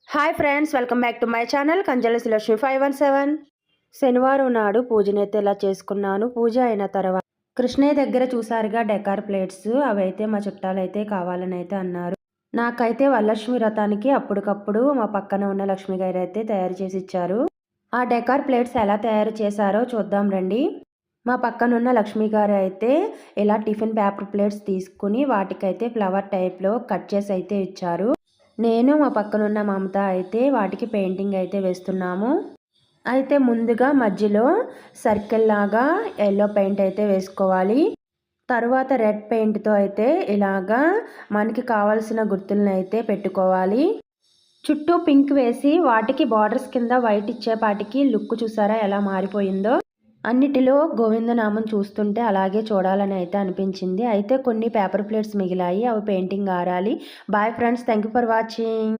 Hi friends, welcome back to my channel కంజలసి లక్ష్మి 517. శనివారం నాడు పూజనైతే ఇలా చేసుకున్నాను. పూజ అయిన తర్వాత కృష్ణయ్య దగ్గర చూసారుగా డెకార్ ప్లేట్స్, అవైతే మా చుట్టాలు అయితే కావాలని అయితే అన్నారు. నాకైతే వరలక్ష్మి వ్రతానికి అప్పటికప్పుడు మా పక్కన ఉన్న లక్ష్మి గారు అయితే తయారు చేసి ఇచ్చారు. ఆ డెకార్ ప్లేట్స్ ఎలా తయారు చేశారో చూద్దాం రండి. మా పక్కనున్న లక్ష్మి గారు అయితే ఇలా టిఫిన్ పేపర్ ప్లేట్స్ తీసుకుని వాటికైతే ఫ్లవర్ టైప్లో కట్ చేసి అయితే ఇచ్చారు. నేను మా పక్కనున్న మమత అయితే వాటికి పెయింటింగ్ అయితే వేస్తున్నాము. అయితే ముందుగా మధ్యలో సర్కిల్ లాగా ఎల్లో పెయింట్ అయితే వేసుకోవాలి. తరువాత రెడ్ పెయింట్తో అయితే ఇలాగా మనకి కావాల్సిన గుర్తులను అయితే పెట్టుకోవాలి. చుట్టూ పింక్ వేసి వాటికి బార్డర్స్ కింద వైట్ ఇచ్చేపాటికి లుక్ చూసారా ఎలా మారిపోయిందో. అన్నిటిలో గోవిందనామం చూస్తుంటే అలాగే చూడాలని అయితే అనిపించింది. అయితే కొన్ని పేపర్ ప్లేట్స్ మిగిలాయి, అవి పెయింటింగ్ ఆరాలి. Bye friends, thank you for watching.